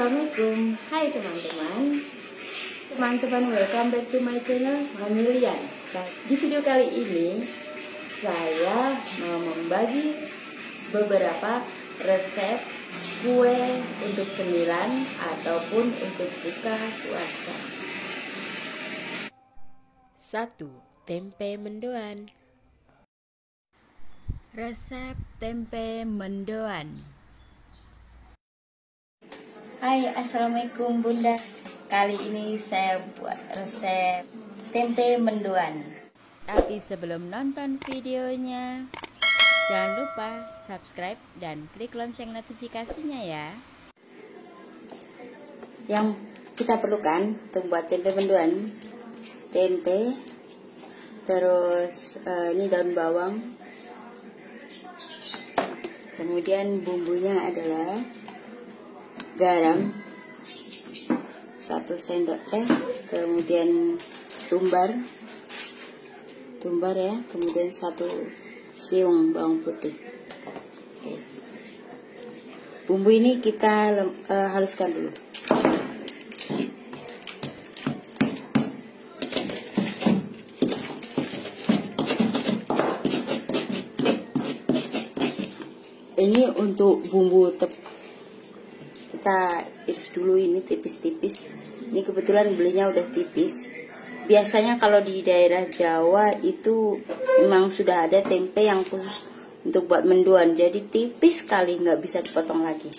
Assalamualaikum. Hai teman-teman, welcome back to my channel Manilian. Nah, di video kali ini saya mau membagi beberapa resep kue untuk cemilan ataupun untuk buka puasa. 1. Tempe mendoan. Resep tempe mendoan. Hai, assalamualaikum Bunda. Kali ini saya buat resep tempe mendoan. Tapi sebelum nonton videonya, jangan lupa subscribe dan klik lonceng notifikasinya ya. Yang kita perlukan untuk buat tempe mendoan, tempe, terus ini daun bawang, kemudian bumbunya adalah garam 1 sendok teh, kemudian tumbar ya, kemudian 1 siung bawang putih. Bumbu ini kita haluskan dulu. Ini untuk bumbu kita iris dulu, ini tipis-tipis. Ini kebetulan belinya udah tipis. Biasanya kalau di daerah Jawa itu memang sudah ada tempe yang khusus untuk buat mendoan, jadi tipis sekali, nggak bisa dipotong lagi.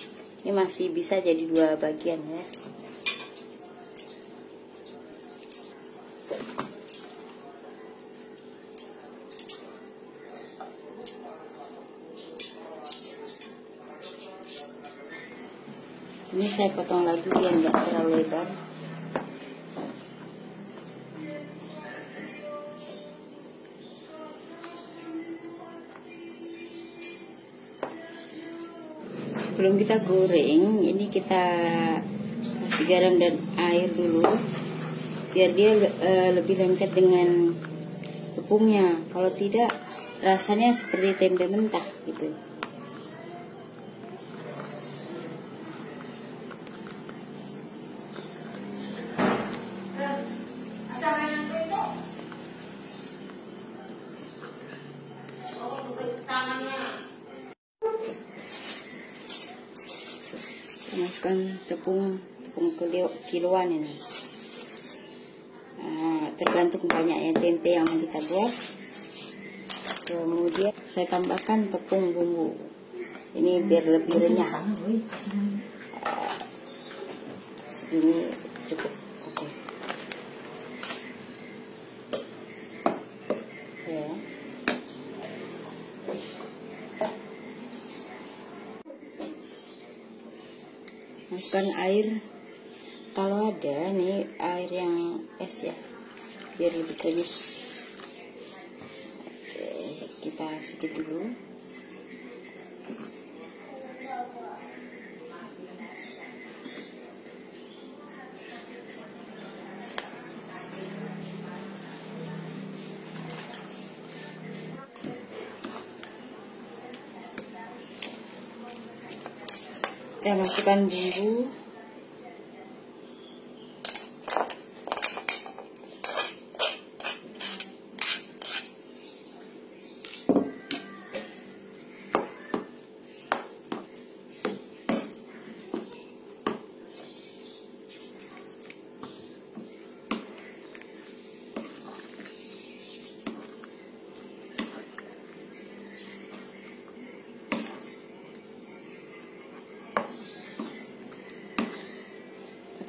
Ini masih bisa jadi 2 bagian ya. Ini saya potong lagi biar nggak terlalu lebar. Sebelum kita goreng, ini kita kasih garam dan air dulu, biar dia lebih lengket dengan tepungnya. Kalau tidak, rasanya seperti tempe mentah gitu. Masukkan tepung kiloan ini. Nah, tergantung banyaknya tempe yang kita buat. Kemudian saya tambahkan tepung bumbu. Ini biar lebih renyah. Segini cukup. Oke. Ya. Masukkan air, kalau ada nih air yang es ya, biar lebih kremis. Oke, kita sedikit dulu. Kita masukkan bumbu.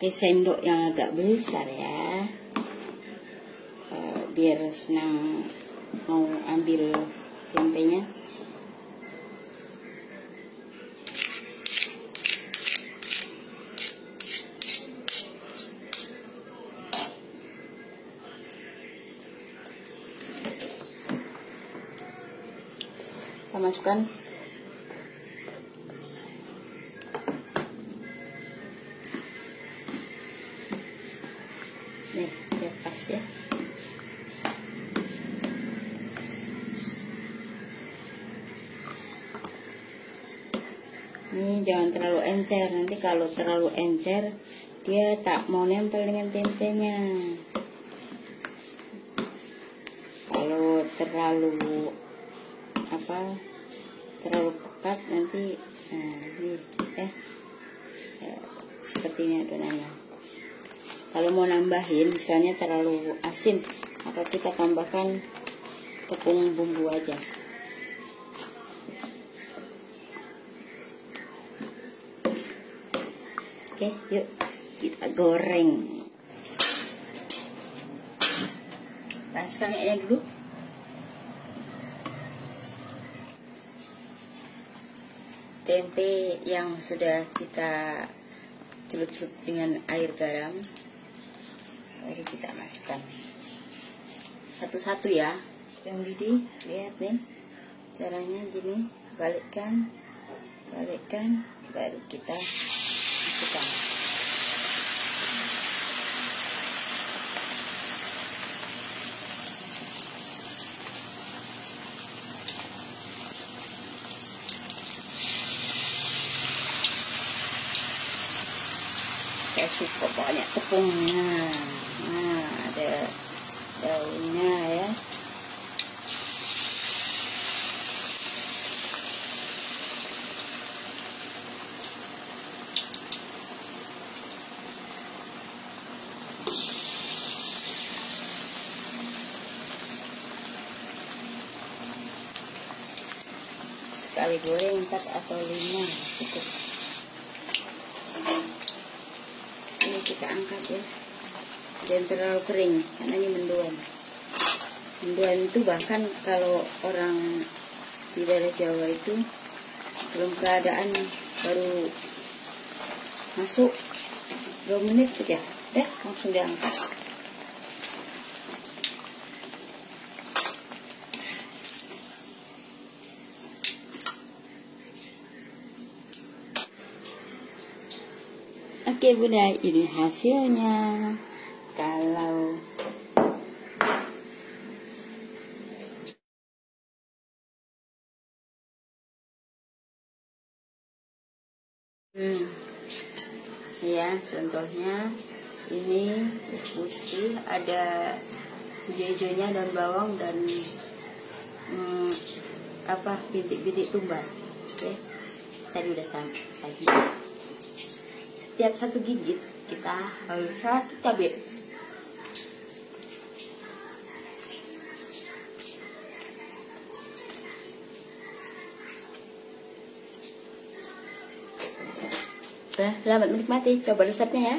Pakai sendok yang agak besar ya, biar senang mau ambil tempenya. Kita masukkan nih, biar pas ya. Ini jangan terlalu encer, nanti kalau terlalu encer dia tak mau nempel dengan tempenya. Kalau terlalu terlalu pekat nanti ini seperti ini adonannya. Kalau mau nambahin misalnya terlalu asin, maka kita tambahkan tepung bumbu aja. Oke, yuk kita goreng. Panaskan minyaknya dulu. Tempe yang sudah kita celup-celup dengan air garam, baru kita masukkan satu-satu ya. Yang mendidih, lihat nih caranya gini, balikkan, baru kita masukkan. Kayak suka banyak tepungnya. Nah, ada daunnya ya. Sekali goreng 4 atau 5 cukup. Ini kita angkat ya, jangan terlalu kering karena ini mendoan. Mendoan itu bahkan kalau orang di daerah Jawa itu belum keadaan baru masuk 2 menit aja, dah langsung diangkat. Oke Bunda, ini hasilnya. Kalau ya contohnya ini putih, ada hijau-hijaunya daun bawang dan bintik-bintik tumbar. Oke, tadi udah saya gigit. Setiap satu gigit kita harus 1 cabai. Selamat menikmati, coba resepnya ya.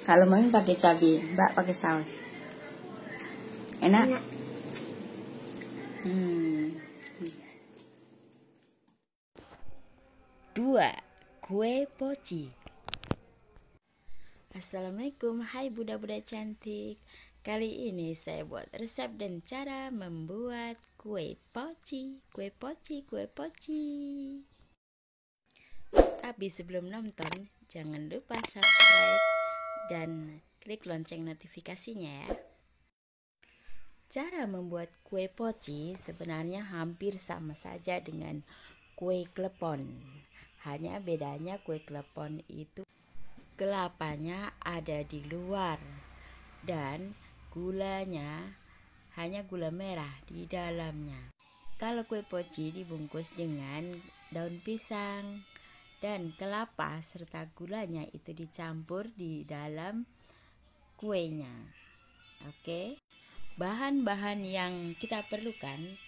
Kalau mau pakai cabai, Mbak pakai saus. Enak? 2. Kue poci. Assalamualaikum, hai Buddha-Buddha cantik. Kali ini saya buat resep dan cara membuat kue poci. Tapi sebelum nonton, jangan lupa subscribe dan klik lonceng notifikasinya ya. Cara membuat kue poci sebenarnya hampir sama saja dengan kue klepon. Hanya bedanya kue klepon itu kelapanya ada di luar dan gulanya hanya gula merah di dalamnya. Kalau kue poci dibungkus dengan daun pisang dan kelapa serta gulanya itu dicampur di dalam kuenya. Oke. Bahan-bahan yang kita perlukan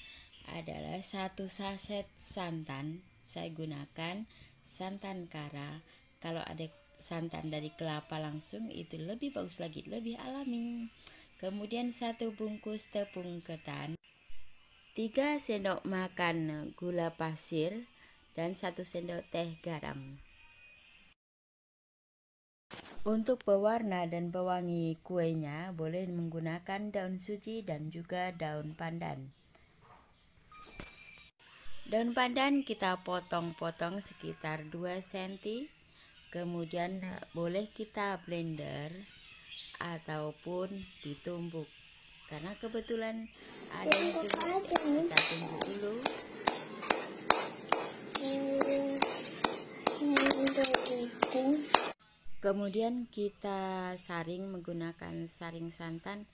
adalah 1 saset santan. Saya gunakan santan kara. Kalau ada santan dari kelapa langsung itu lebih bagus lagi, lebih alami. Kemudian 1 bungkus tepung ketan, 3 sendok makan gula pasir, dan 1 sendok teh garam. Untuk pewarna dan pewangi kuenya boleh menggunakan daun suji dan juga daun pandan. Daun pandan kita potong-potong sekitar 2 cm. Kemudian boleh kita blender ataupun ditumbuk. karena kebetulan ada itu. Kita tunggu dulu. Kemudian kita saring menggunakan saring santan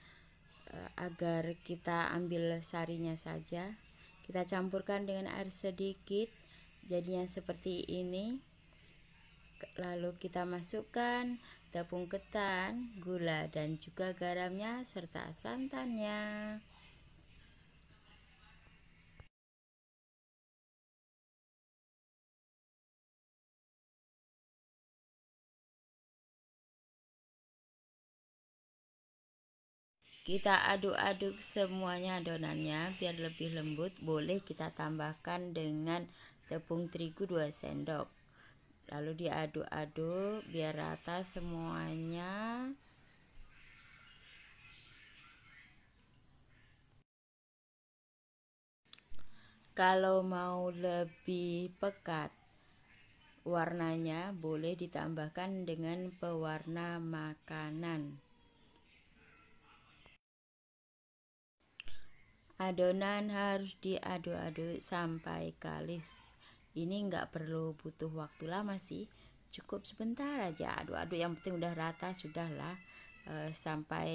agar kita ambil sarinya saja. Kita campurkan dengan air sedikit, jadinya seperti ini. Lalu kita masukkan tepung ketan, gula, dan juga garamnya serta santannya. Kita aduk-aduk semuanya adonannya biar lebih lembut. Boleh kita tambahkan dengan tepung terigu 2 sendok. Lalu diaduk-aduk biar rata semuanya. Kalau mau lebih pekat warnanya, boleh ditambahkan dengan pewarna makanan. Adonan harus diaduk-aduk sampai kalis. Ini nggak perlu butuh waktu lama sih, cukup sebentar aja aduk-aduk, yang penting udah rata sudahlah, sampai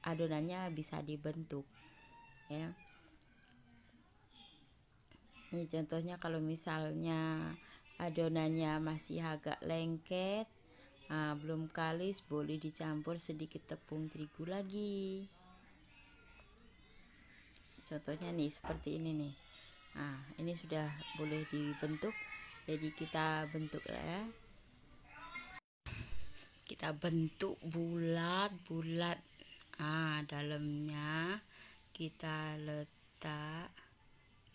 adonannya bisa dibentuk ya. Ini contohnya kalau misalnya adonannya masih agak lengket, belum kalis, boleh dicampur sedikit tepung terigu lagi. Contohnya nih seperti ini nih. Ini sudah boleh dibentuk. Jadi kita bentuk ya. Kita bentuk bulat-bulat. Dalamnya kita letak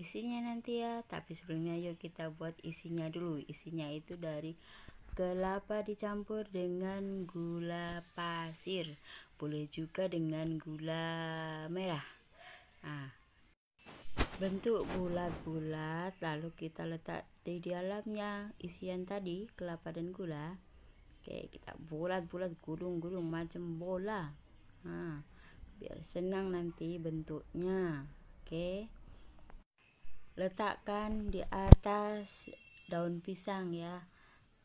isinya nanti ya. Tapi sebelumnya yuk kita buat isinya dulu. Isinya itu dari kelapa dicampur dengan gula pasir. Boleh juga dengan gula merah. Bentuk bulat-bulat, lalu kita letak di dalamnya isian tadi, kelapa dan gula. Oke, kita bulat-bulat, gulung-gulung macam bola. Biar senang nanti bentuknya. Oke, letakkan di atas daun pisang ya,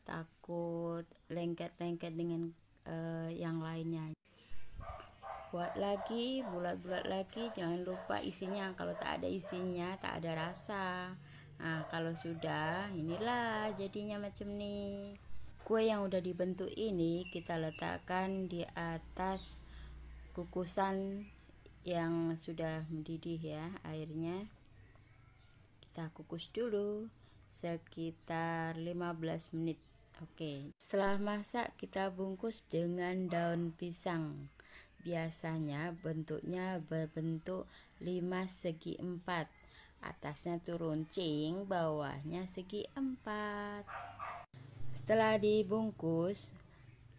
takut lengket-lengket dengan yang lainnya. Buat lagi, bulat-bulat lagi, jangan lupa isinya. Kalau tak ada isinya, tak ada rasa. Kalau sudah, inilah jadinya macam nih. Kue yang udah dibentuk ini kita letakkan di atas kukusan yang sudah mendidih ya airnya. Kita kukus dulu sekitar 15 menit. Oke, setelah masak kita bungkus dengan daun pisang. Biasanya bentuknya berbentuk 5 segi 4. Atasnya tuh runcing, bawahnya segi 4. Setelah dibungkus,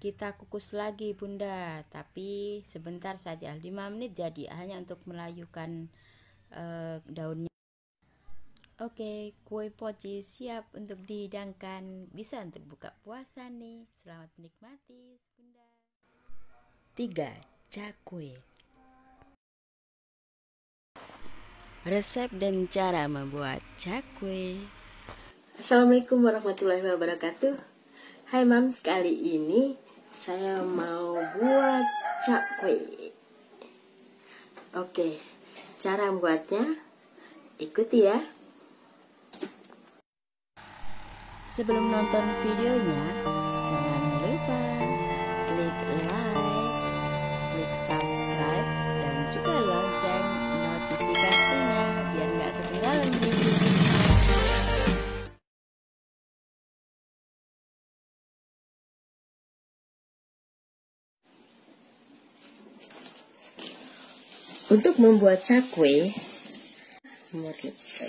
kita kukus lagi bunda, tapi sebentar saja, 5 menit jadi, hanya untuk melayukan daunnya. Oke, kue poci siap untuk dihidangkan. Bisa untuk buka puasa nih. Selamat menikmati bunda. 3. Cakwe. Resep dan cara membuat cakwe. Assalamualaikum warahmatullahi wabarakatuh. Hai Mams, kali ini saya mau buat cakwe. Oke, cara membuatnya ikuti ya. Sebelum nonton videonya, jangan lupa klik like, klik subscribe, dan juga lonceng notifikasinya biar nggak ketinggalan video. Untuk membuat cakwe,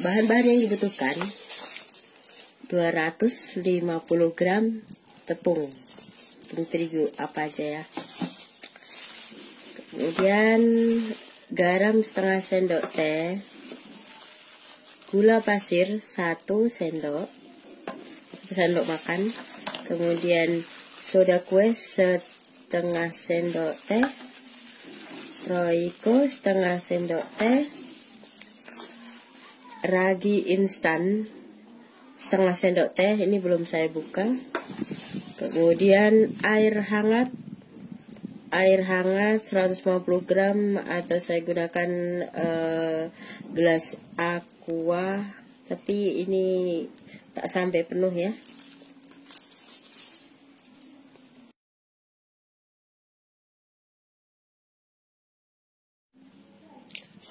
bahan-bahan yang dibutuhkan 250 gram tepung terigu apa aja ya. Kemudian garam setengah sendok teh, gula pasir 1 sendok makan, kemudian soda kue setengah sendok teh, Royco setengah sendok teh, ragi instan setengah sendok teh, ini belum saya buka. Kemudian air hangat 150 gram, atau saya gunakan gelas aqua, tapi ini tak sampai penuh ya.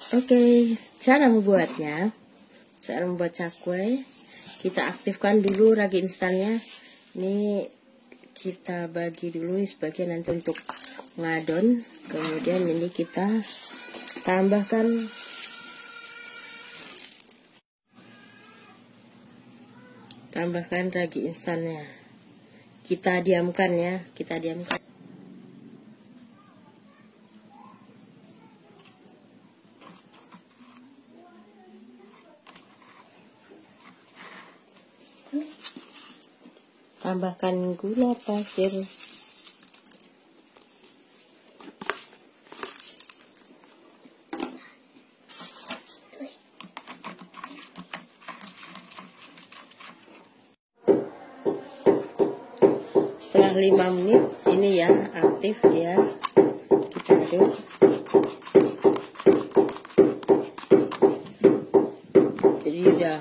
Oke, cara membuatnya, cara membuat cakwe, kita aktifkan dulu ragi instannya. Ini kita bagi dulu sebagian nanti untuk ngadon. Kemudian ini kita tambahkan ragi instannya. Kita diamkan ya, kita diamkan. Tambahkan gula pasir, setelah 5 menit ini ya aktif dia, kita aduk. Jadi udah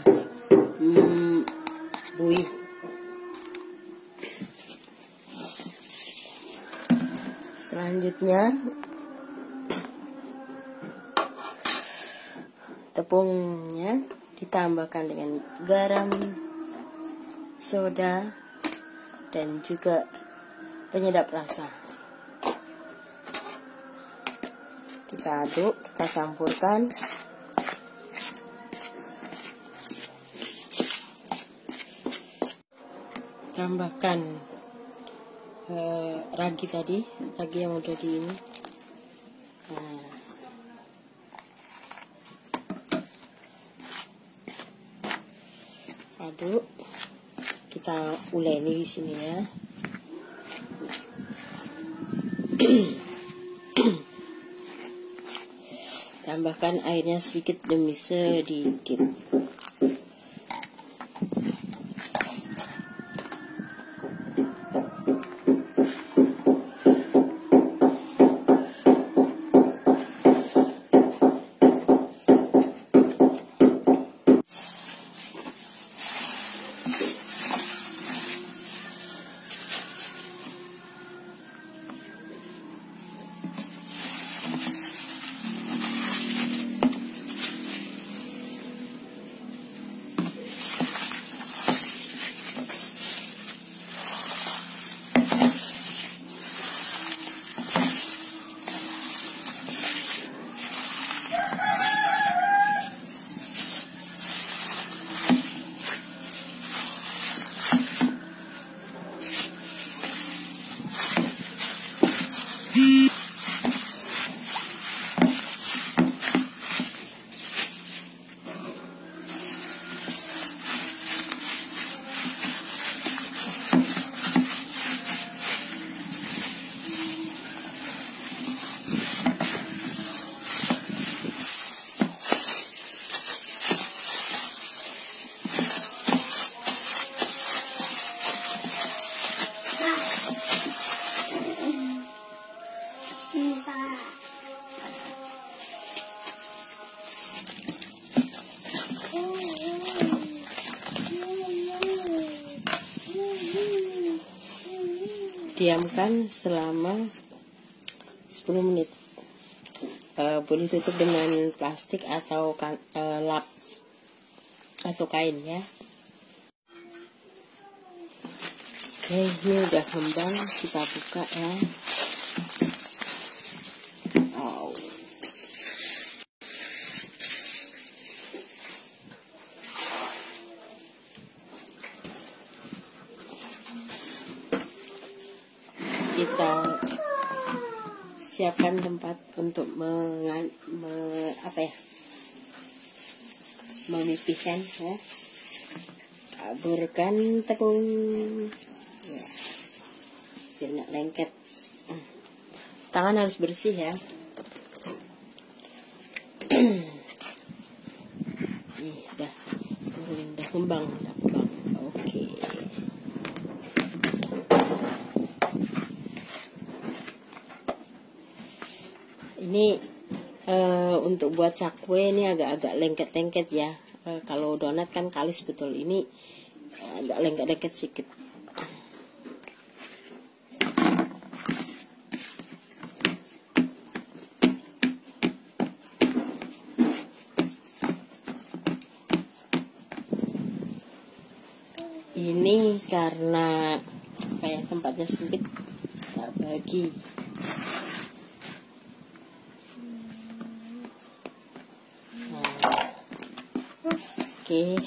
buih. Selanjutnya tepungnya ditambahkan dengan garam, soda, dan juga penyedap rasa. Kita aduk, kita campurkan. Tambahkan ragi tadi, ragi yang udah di ini. Nah, aduk, kita uleni di sini ya. Tambahkan airnya sedikit demi sedikit. Diamkan selama 10 menit. Boleh tutup dengan plastik atau lap atau kain ya. Oke, ini udah kembang, kita buka ya. Kita siapkan tempat untuk memipihkan ya. Taburkan tepung ya, biar nggak lengket. Tangan harus bersih ya. udah kembang. Oke. Ini untuk buat cakwe ini agak-agak lengket-lengket ya. Kalau donat kan kalis betul, ini agak lengket-lengket sedikit. Ini karena kayak tempatnya sempit, tak bagi. Oke.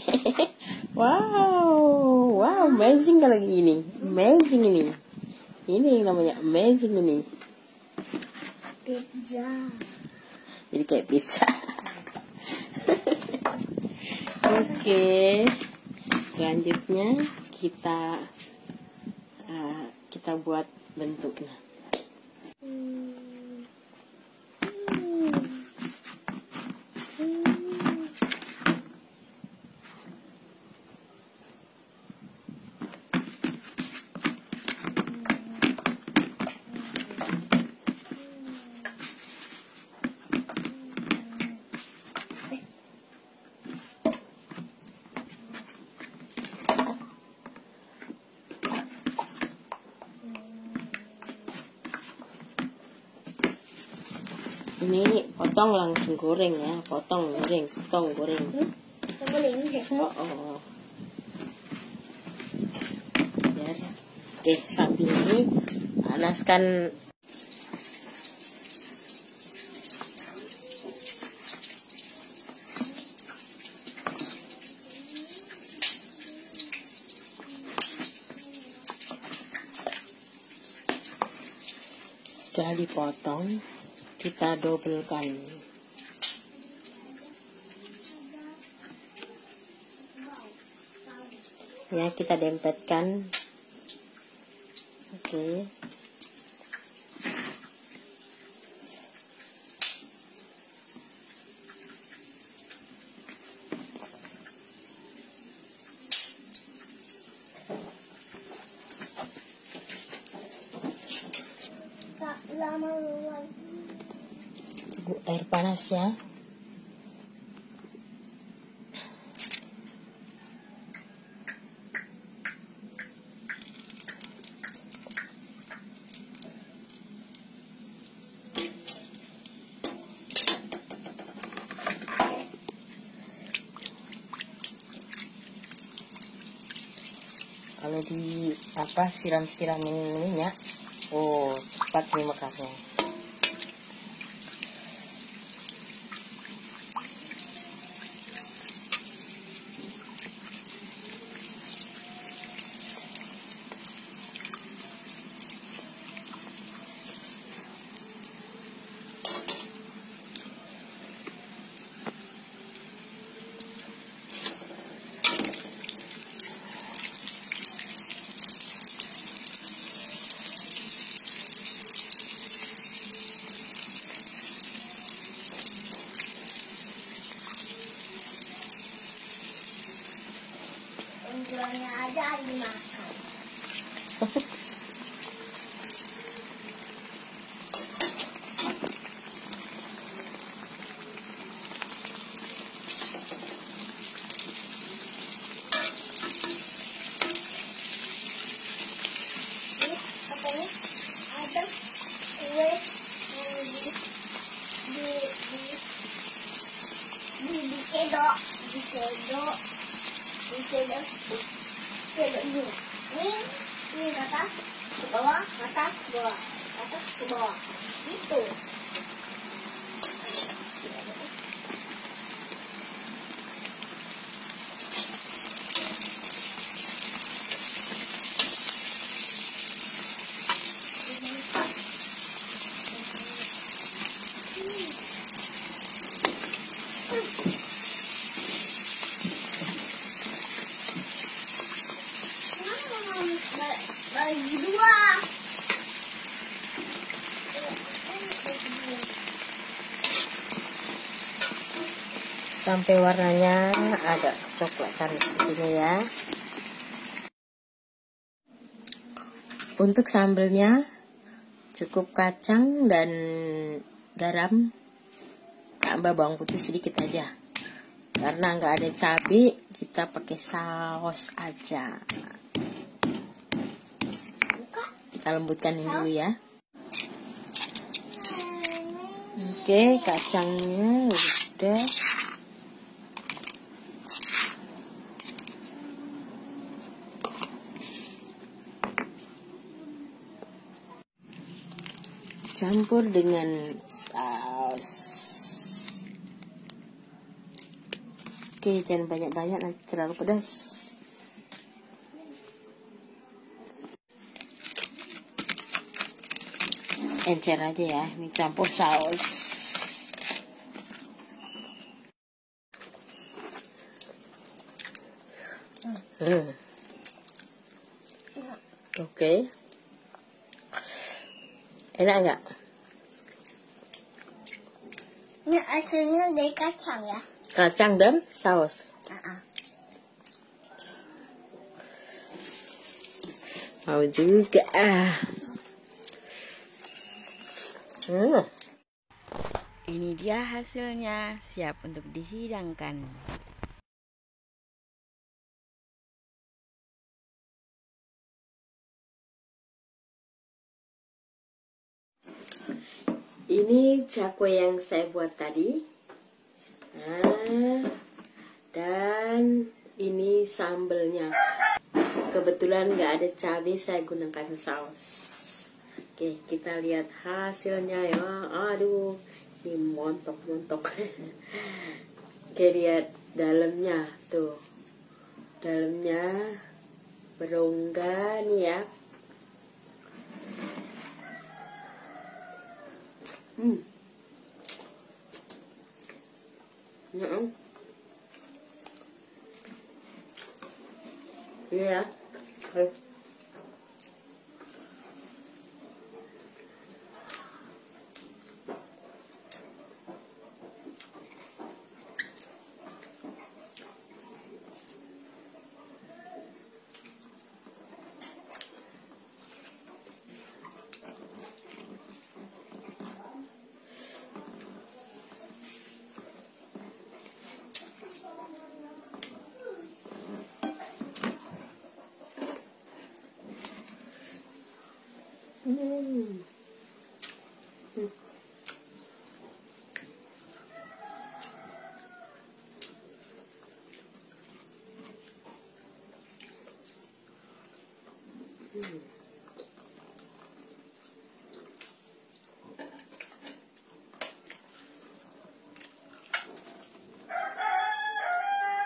Wow, amazing kalau gini. Amazing ini. Ini namanya amazing ini. Pizza. Jadi kayak pizza. Oke. Selanjutnya kita buat bentuknya. Ini potong langsung goreng ya, potong goreng. Boleh deh. Oh. Biar. Oke, sambil ini panaskan. Setelah dipotong, kita dobelkan. Ya, kita dempetkan. Oke. Tak lama lagi. Tunggu air panas ya. Kalau di siram-siramin minyak, oh cepat nih mekarnya. Penjualnya aja dimakan. Katanya ada kue yang dikedok dulu. Ini ke atas, ke bawah, ke atas, ke bawah, ke atas, ke bawah. Gitu. Bagi dua. sampai warnanya agak kecoklatan seperti ini ya. Untuk sambelnya cukup kacang dan garam, tambah bawang putih sedikit aja. Karena nggak ada cabai, kita pakai saus aja. Kita lembutkan ini dulu ya. Oke, kacangnya udah. Campur dengan saus. Oke, jangan banyak-banyak nanti terlalu pedas. Encer aja ya, ini campur saus. Oke. Enak nggak? Ini aslinya dari kacang ya? Kacang dan saus. Mau juga. Ini dia hasilnya, siap untuk dihidangkan. Ini cakwe yang saya buat tadi. Nah, dan ini sambelnya. Kebetulan nggak ada cabai, saya gunakan saus. Oke, kita lihat hasilnya ya. Aduh, ini montok-montok. Oke, lihat dalamnya tuh. Dalamnya berongga nih ya. Iya.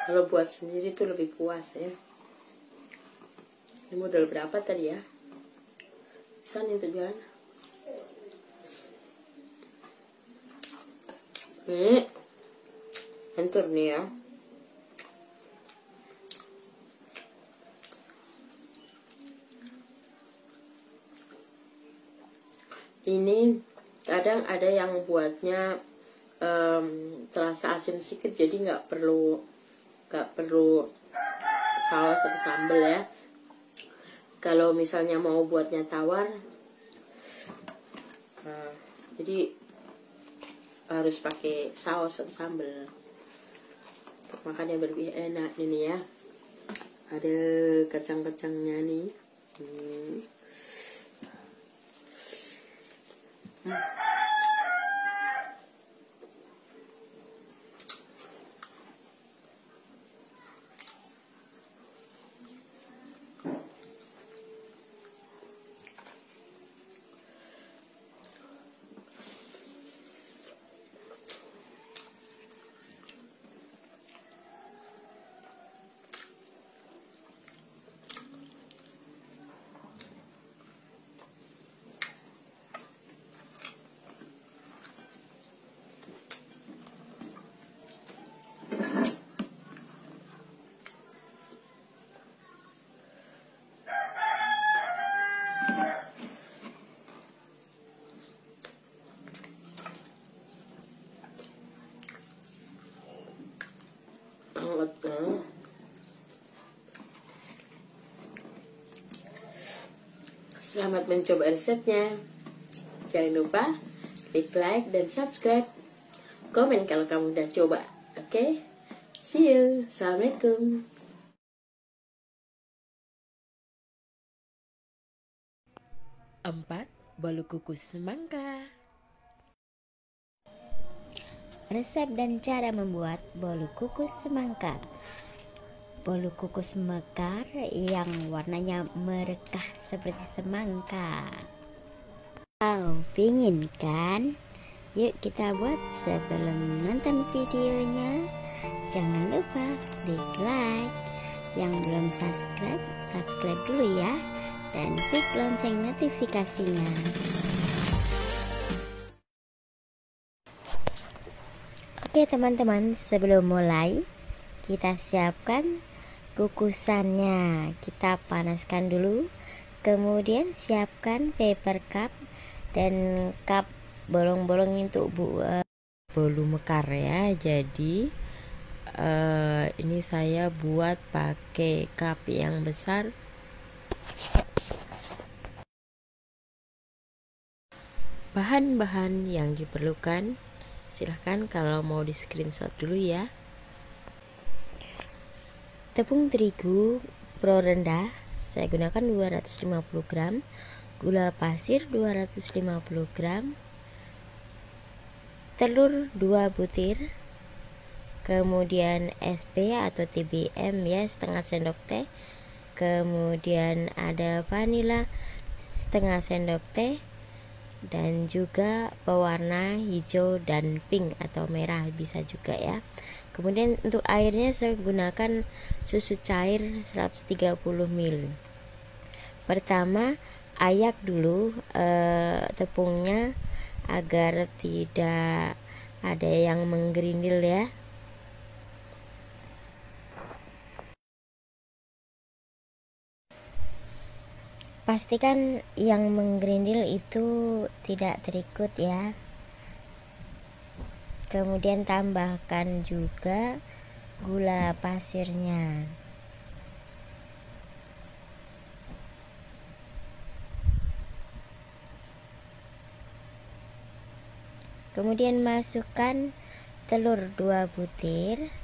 Kalau buat sendiri tuh lebih puas ya. Ini modal berapa tadi ya? Bisa nih tujuan. Hancur nih ya. Ini kadang ada yang buatnya terasa asin sedikit, jadi nggak perlu saus atau sambal ya. Kalau misalnya mau buatnya tawar, jadi harus pakai saus atau sambal untuk makannya lebih enak ini ya. Ada kacang-kacangnya nih. banget. Selamat mencoba resepnya. Jangan lupa klik like dan subscribe. Komen kalau kamu udah coba. Oke? See you. Assalamualaikum. 4. Bolu kukus semangka. Resep dan cara membuat bolu kukus semangka. Bolu kukus mekar yang warnanya merekah seperti semangka. Wow, pingin kan? Yuk kita buat. Sebelum nonton videonya, jangan lupa klik like. Yang belum subscribe, subscribe dulu ya. Dan klik lonceng notifikasinya. Oke teman-teman, sebelum mulai kita siapkan kukusannya. Kita panaskan dulu. Kemudian siapkan paper cup dan cup bolong-bolong untuk buat Bolu mekar ya. Jadi ini saya buat pakai cup yang besar. Bahan-bahan yang diperlukan, silahkan kalau mau di screenshot dulu ya. tepung terigu pro rendah saya gunakan 250 gram, gula pasir 250 gram, telur 2 butir, kemudian SP atau TBM ya setengah sendok teh, kemudian ada vanila setengah sendok teh, dan juga pewarna hijau dan pink atau merah bisa juga ya. Kemudian untuk airnya saya gunakan susu cair 130 ml. Pertama ayak dulu tepungnya agar tidak ada yang menggerindil ya. Pastikan yang menggerindil itu tidak terikut ya. Kemudian tambahkan juga gula pasirnya. Kemudian masukkan telur 2 butir.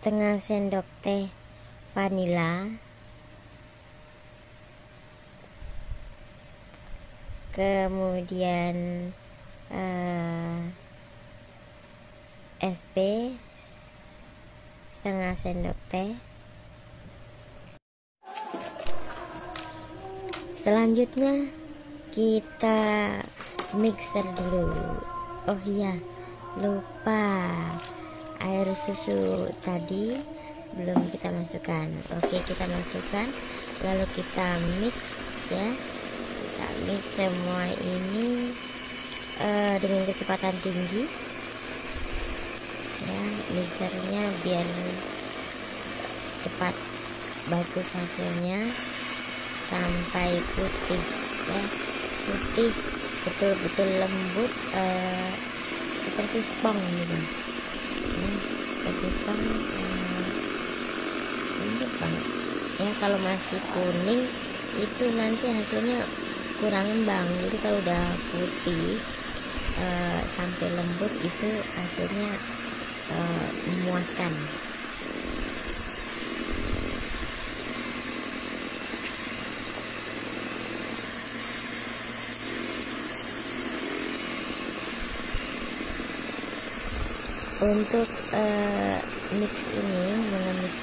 Setengah sendok teh vanila, kemudian SP setengah sendok teh. Selanjutnya kita mixer dulu. Oh iya, lupa air susu tadi belum kita masukkan. Oke, kita masukkan lalu kita mix ya. Kita mix semua ini dengan kecepatan tinggi ya, mixernya biar cepat bagus hasilnya sampai putih ya, putih betul-betul lembut seperti spong gitu. Seperti spong lembut banget ya. Kalau masih kuning itu nanti hasilnya kurang ngembang. Jadi kalau udah putih sampai lembut itu hasilnya memuaskan. Untuk mengemix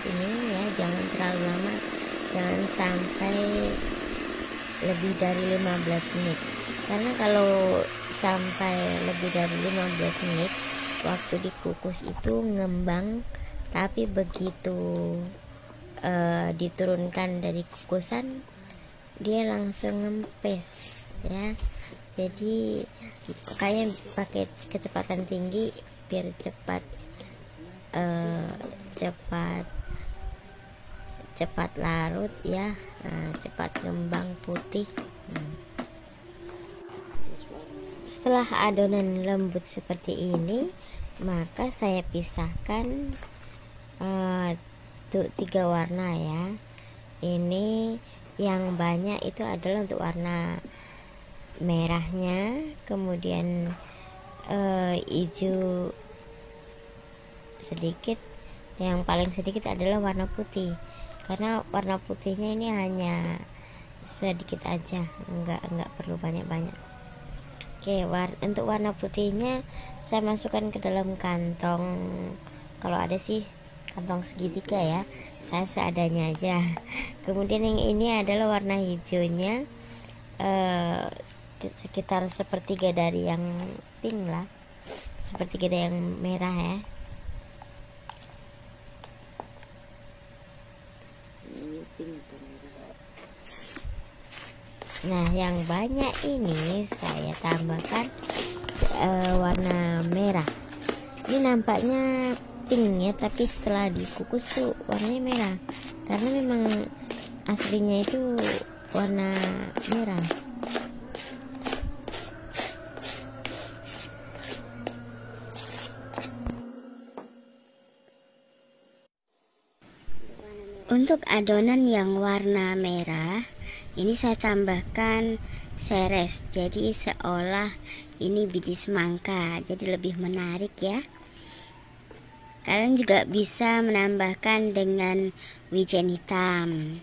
ini ya, jangan terlalu lama, jangan sampai lebih dari 15 menit, karena kalau sampai lebih dari 15 menit waktu dikukus itu ngembang, tapi begitu diturunkan dari kukusan dia langsung ngempes ya. Jadi makanya pakai kecepatan tinggi biar cepat larut ya, cepat kembang putih. Setelah adonan lembut seperti ini, maka saya pisahkan untuk 3 warna ya. Ini yang banyak itu adalah untuk warna merahnya, kemudian hijau sedikit, yang paling sedikit adalah warna putih, karena warna putihnya ini hanya sedikit aja, enggak perlu banyak-banyak. Oke, untuk warna putihnya saya masukkan ke dalam kantong, kalau ada sih kantong segitiga ya, saya seadanya aja. Kemudian yang ini adalah warna hijaunya, sekitar sepertiga dari yang pink lah, sepertiga dari yang merah ya. Ini pink atau merah? Nah, yang banyak ini saya tambahkan warna merah. Ini nampaknya pink ya, tapi setelah dikukus tuh warnanya merah, karena memang aslinya itu warna merah. Untuk adonan yang warna merah, ini saya tambahkan seres, jadi seolah ini biji semangka, jadi lebih menarik ya. Kalian juga bisa menambahkan dengan wijen hitam.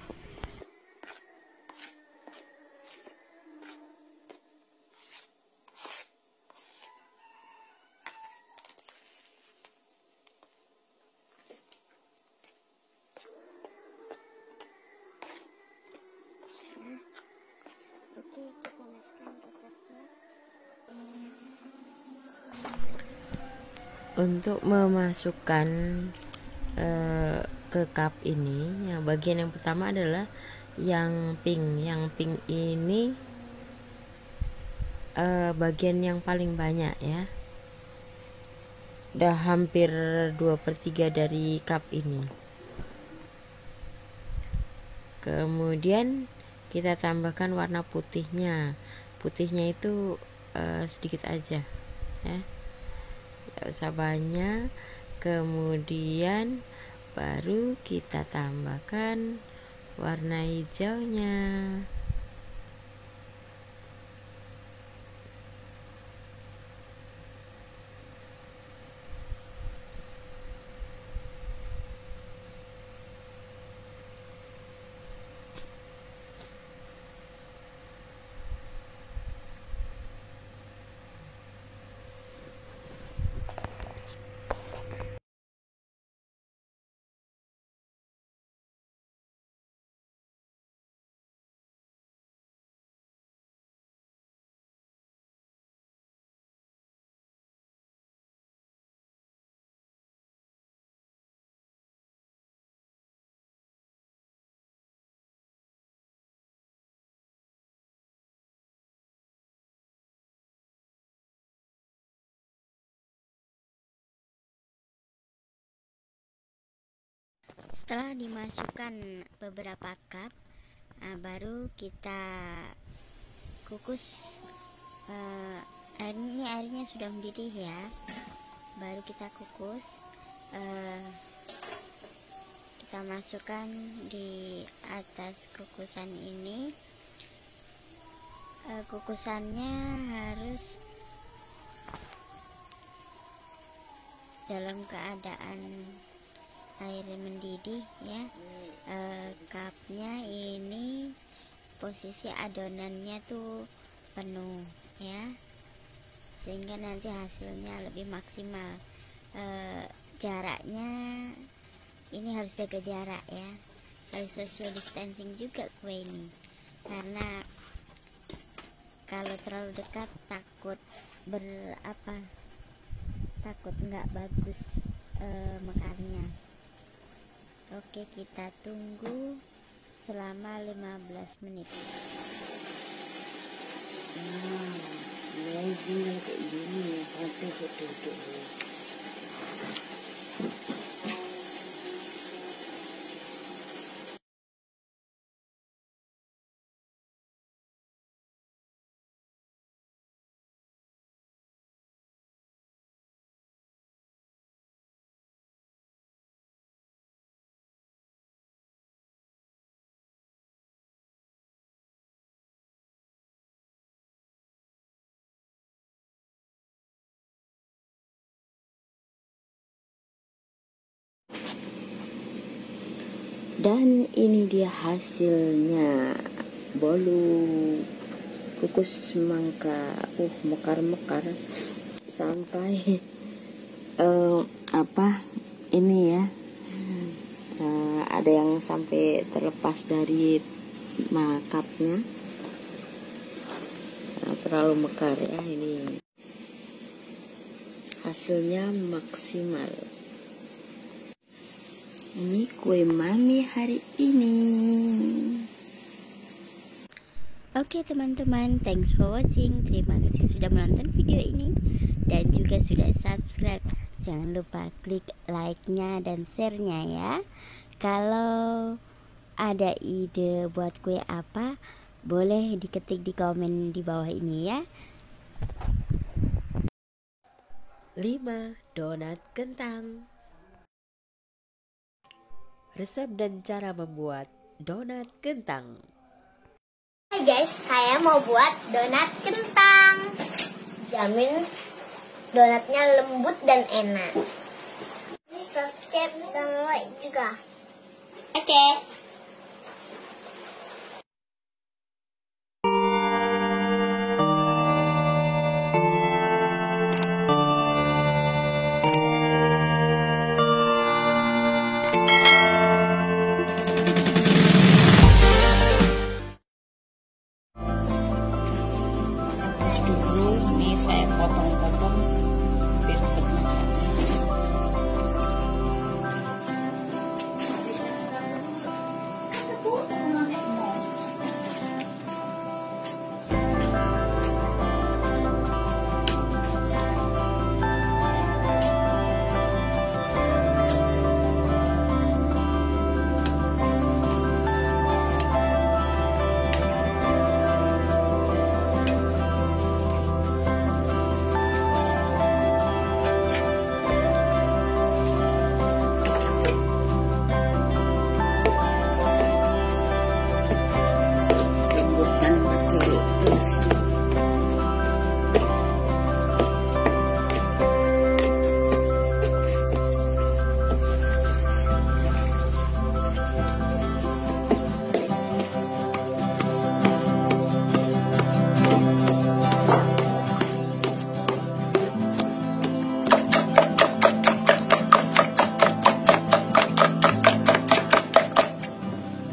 Oke, kita masukkan ke cupnya. Untuk memasukkan ke cup ini, yang bagian yang pertama adalah yang pink. Yang pink ini bagian yang paling banyak ya, udah hampir 2/3 dari cup ini. Kemudian kita tambahkan warna putihnya. Putihnya itu sedikit aja ya, tidak usah banyak. Kemudian baru kita tambahkan warna hijaunya. Setelah dimasukkan beberapa cup, baru kita kukus. Airnya sudah mendidih ya, baru kita kukus. Kita masukkan di atas kukusan ini. Kukusannya harus dalam keadaan air mendidih ya. Cupnya ini posisi adonannya tuh penuh ya, sehingga nanti hasilnya lebih maksimal. Jaraknya ini harus jaga jarak ya, harus social distancing juga kue ini, karena kalau terlalu dekat takut takut nggak bagus mekarnya. Oke, kita tunggu selama 15 menit. Amazing kayak gini ya, foto-foto. Dan ini dia hasilnya, bolu kukus semangka. Mekar-mekar sampai ini ya, ada yang sampai terlepas dari makapnya. Terlalu mekar ya, ini hasilnya maksimal. Ini kue mami hari ini. Oke teman-teman, thanks for watching. Terima kasih sudah menonton video ini dan juga sudah subscribe. Jangan lupa klik like-nya dan share-nya ya. Kalau ada ide buat kue apa, boleh diketik di komen di bawah ini ya. 5. Donat kentang. Resep dan cara membuat donat kentang. Hai guys, saya mau buat donat kentang. Jamin donatnya lembut dan enak. Subscribe dan like juga. Oke. Dulu ini saya potong-potong biar cepat masak. Lembutkan pakai gelas dulu.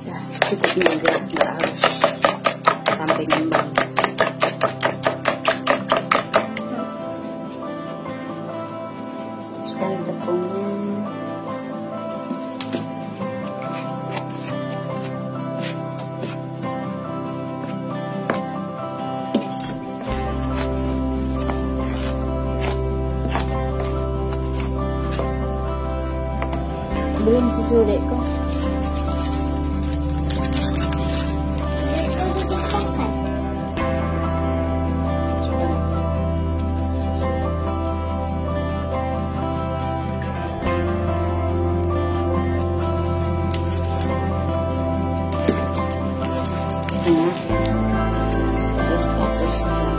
Ya, secukupnya aja, nggak harus sampai ngembang. Masukkan tepungnya. Belum susu dek kok. Setengah. Terus 100 gram.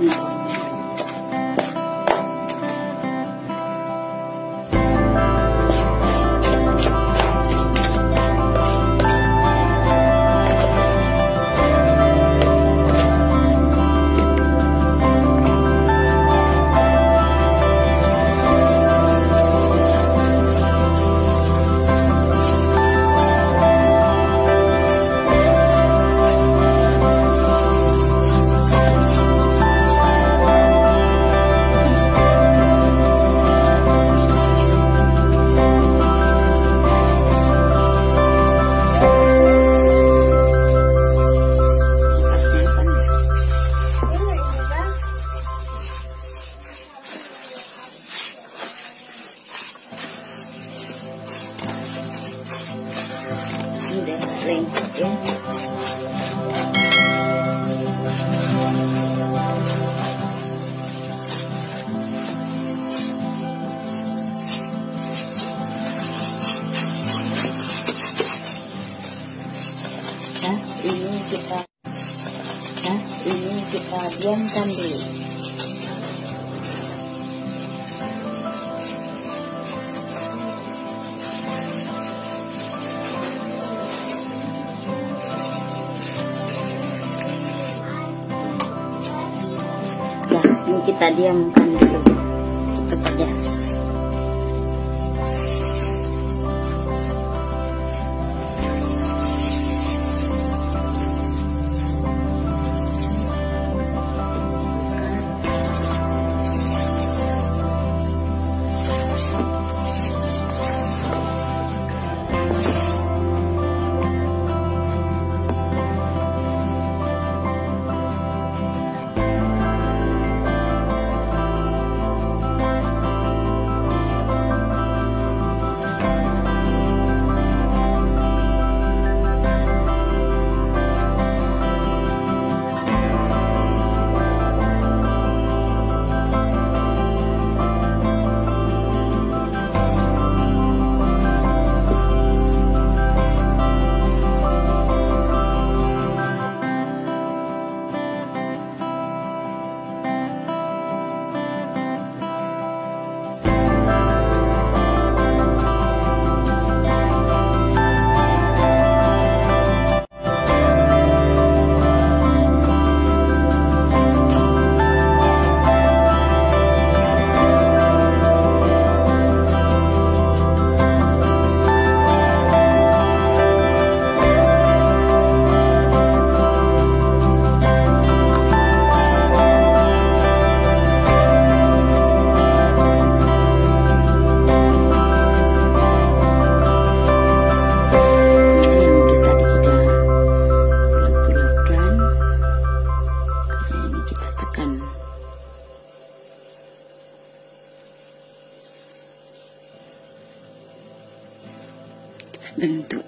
Baru campuran kentang. kita diamkan dulu. Nah, ini kita diamkan dulu. Tutup aja. Bentuk